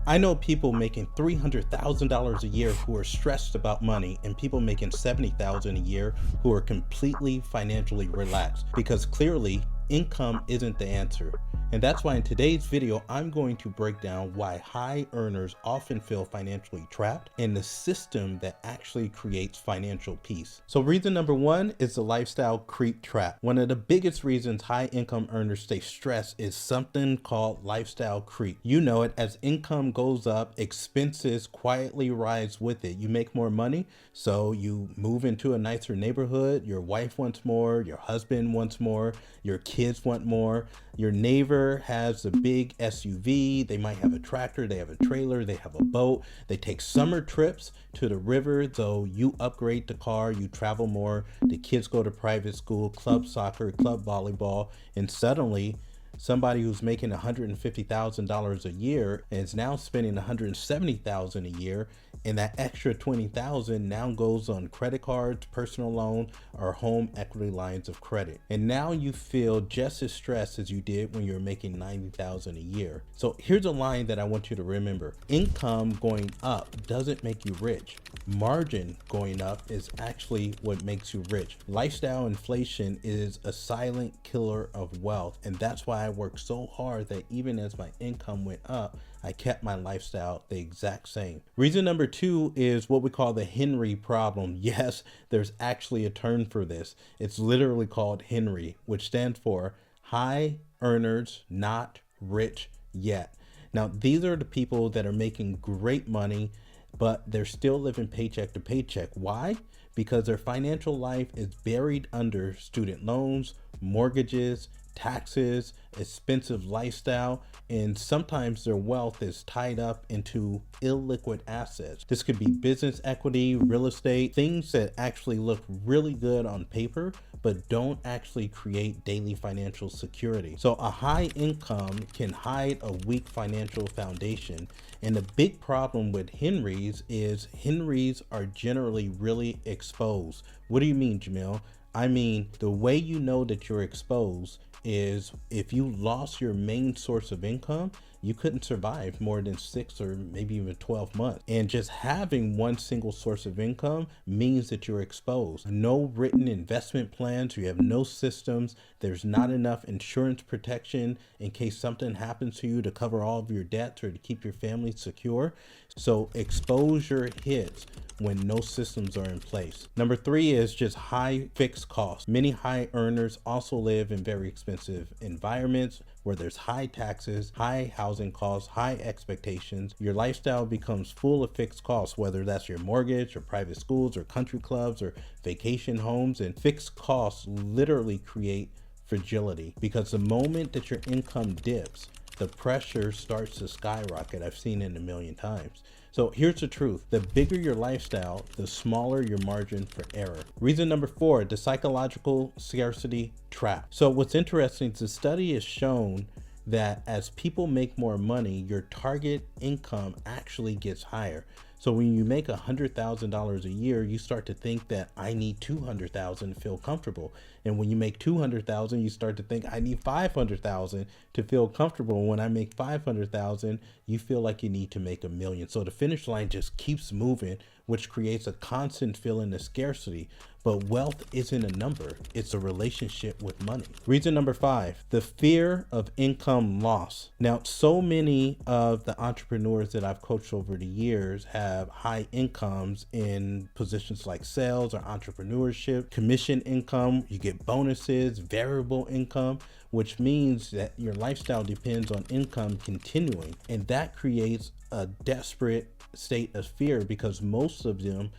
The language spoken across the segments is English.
I know people making $300,000 a year who are stressed about money, and people making $70,000 a year who are completely financially relaxed, because clearly income isn't the answer. And that's why in today's video, I'm going to break down why high earners often feel financially trapped and the system that actually creates financial peace. So reason number one is the lifestyle creep trap. One of the biggest reasons high income earners stay stressed is something called lifestyle creep. You know it, as income goes up, expenses quietly rise with it. You make more money, so you move into a nicer neighborhood. Your wife wants more, your husband wants more, your kids want more. Your neighbor has a big SUV. They might have a tractor, they have a trailer, they have a boat. They take summer trips to the river, so you upgrade the car, you travel more. The kids go to private school, club soccer, club volleyball, and suddenly somebody who's making $150,000 a year and is now spending $170,000 a year, and that extra $20,000 now goes on credit cards, personal loan, or home equity lines of credit. And now you feel just as stressed as you did when you were making $90,000 a year. So here's a line that I want you to remember. Income going up doesn't make you rich. Margin going up is actually what makes you rich. Lifestyle inflation is a silent killer of wealth, and that's why I worked so hard that even as my income went up, I kept my lifestyle the exact same. Reason number two is what we call the H.E.N.R.Y problem. Yes, there's actually a term for this. It's literally called H.E.N.R.Y, which stands for high earners not rich yet. Now, these are the people that are making great money, but they're still living paycheck to paycheck. Why? Because their financial life is buried under student loans, mortgages, taxes, expensive lifestyle, and sometimes their wealth is tied up into illiquid assets. This could be business equity, real estate, things that actually look really good on paper, but don't actually create daily financial security. So a high income can hide a weak financial foundation. And the big problem with H.E.N.R.Ys is H.E.N.R.Ys are generally really exposed. What do you mean, Jamil? I mean, the way you know that you're exposed is if you lost your main source of income, you couldn't survive more than 6 or maybe even 12 months. And just having one single source of income means that you're exposed. No written investment plans, you have no systems, there's not enough insurance protection in case something happens to you to cover all of your debts or to keep your family secure. So exposure hits when no systems are in place. Number three is just high fixed costs. Many high earners also live in very expensive environments where there's high taxes, high housing costs, high expectations. Your lifestyle becomes full of fixed costs, whether that's your mortgage or private schools or country clubs or vacation homes. And fixed costs literally create fragility, because the moment that your income dips, the pressure starts to skyrocket. I've seen it a million times. So here's the truth. The bigger your lifestyle, the smaller your margin for error. Reason number four, the psychological scarcity trap. So what's interesting is the study has shown that as people make more money, your target income actually gets higher. So when you make $100,000 a year, you start to think that I need 200,000 to feel comfortable. And when you make 200,000, you start to think I need 500,000 to feel comfortable. When I make 500,000, you feel like you need to make $1 million. So the finish line just keeps moving, which creates a constant feeling of scarcity. But wealth isn't a number, it's a relationship with money. Reason number five, the fear of income loss. Now, so many of the entrepreneurs that I've coached over the years have high incomes in positions like sales or entrepreneurship, commission income, you get bonuses, variable income, which means that your lifestyle depends on income continuing. And that creates a desperate state of fear, because most of them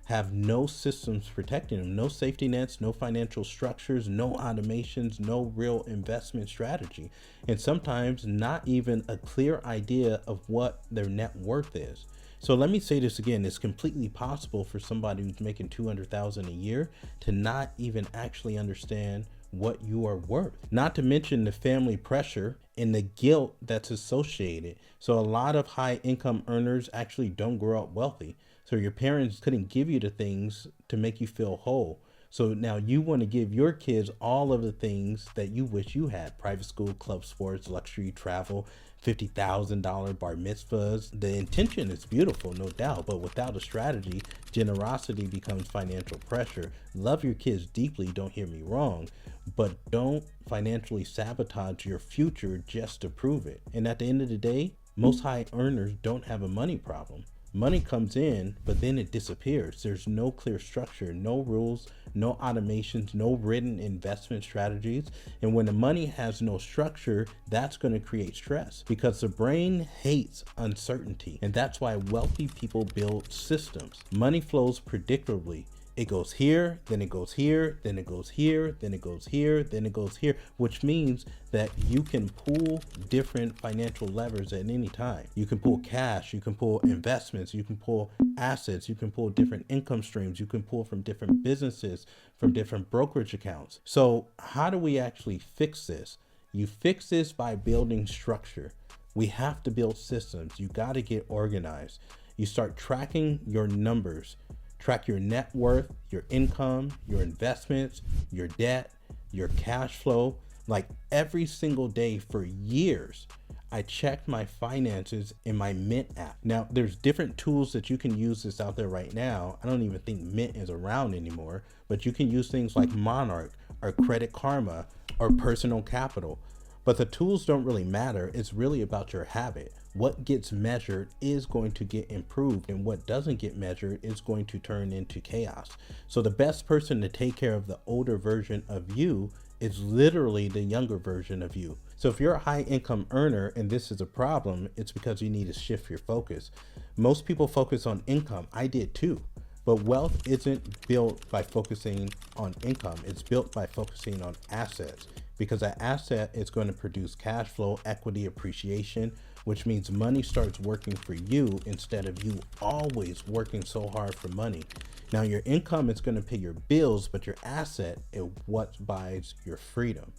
have no systems protecting them, no safety nets, no financial structures, no automations, no real investment strategy, and sometimes not even a clear idea of what their net worth is. So let me say this again, it's completely possible for somebody who's making 200,000 a year to not even actually understand what you are worth, not to mention the family pressure and the guilt that's associated. So a lot of high income earners actually don't grow up wealthy. So your parents couldn't give you the things to make you feel whole. So now you want to give your kids all of the things that you wish you had: private school, club sports, luxury travel, $50,000 bar mitzvahs. The intention is beautiful, no doubt, but without a strategy, generosity becomes financial pressure. Love your kids deeply, don't hear me wrong, but don't financially sabotage your future just to prove it. And at the end of the day, most high earners don't have a money problem. Money comes in, but then it disappears. There's no clear structure, no rules, no automations, no written investment strategies. And when the money has no structure, that's going to create stress because the brain hates uncertainty. And that's why wealthy people build systems. Money flows predictably. It goes here, then it goes here, then it goes here, then it goes here, then it goes here, which means that you can pull different financial levers at any time. You can pull cash, you can pull investments, you can pull assets, you can pull different income streams, you can pull from different businesses, from different brokerage accounts. So how do we actually fix this? You fix this by building structure. We have to build systems. You got to get organized. You start tracking your numbers. Track your net worth, your income, your investments, your debt, your cash flow. Like every single day for years, I checked my finances in my Mint app. Now, there's different tools that you can use this out there right now. I don't even think Mint is around anymore, but you can use things like Monarch or Credit Karma or Personal Capital. But the tools don't really matter. It's really about your habit. What gets measured is going to get improved, and what doesn't get measured is going to turn into chaos. So the best person to take care of the older version of you is literally the younger version of you. So if you're a high income earner and this is a problem, it's because you need to shift your focus. Most people focus on income. I did too. But wealth isn't built by focusing on income. It's built by focusing on assets, because that asset is going to produce cash flow, equity, appreciation, which means money starts working for you instead of you always working so hard for money. Now, your income is going to pay your bills, but your asset is what buys your freedom.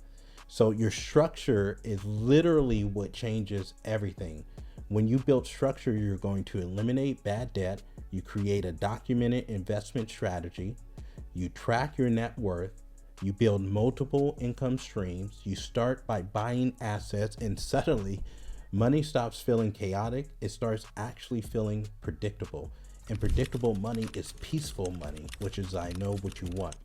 So your structure is literally what changes everything. When you build structure, you're going to eliminate bad debt. You create a documented investment strategy. You track your net worth. You build multiple income streams. You start by buying assets, and suddenly money stops feeling chaotic. It starts actually feeling predictable. And predictable money is peaceful money, which is I know what you want.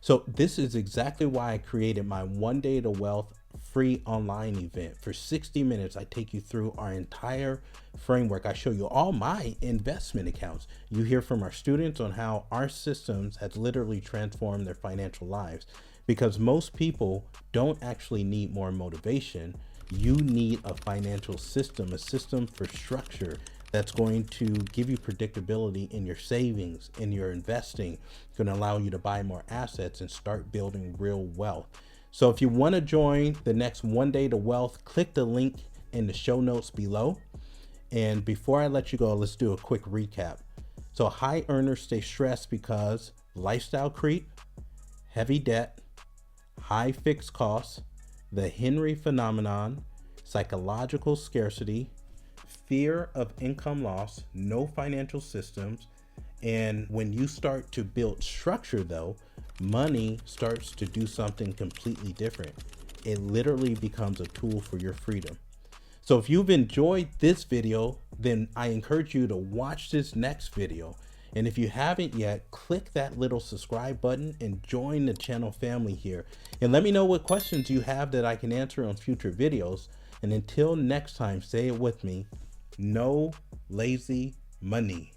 So this is exactly why I created my One Day to Wealth free online event. For 60 minutes, I take you through our entire framework. I show you all my investment accounts. You hear from our students on how our systems has literally transformed their financial lives, because most people don't actually need more motivation. You need a financial system, a system for structure that's going to give you predictability in your savings, in your investing. It's going to allow you to buy more assets and start building real wealth. So if you want to join the next One Day to Wealth, click the link in the show notes below. And before I let you go, let's do a quick recap. So high earners stay stressed because lifestyle creep, heavy debt, high fixed costs, the H.E.N.R.Y phenomenon, psychological scarcity, fear of income loss, no financial systems. And when you start to build structure though, money starts to do something completely different. It literally becomes a tool for your freedom. So if you've enjoyed this video, then I encourage you to watch this next video. And if you haven't yet, click that little subscribe button and join the channel family here. And let me know what questions you have that I can answer on future videos. And until next time, say it with me: no lazy money.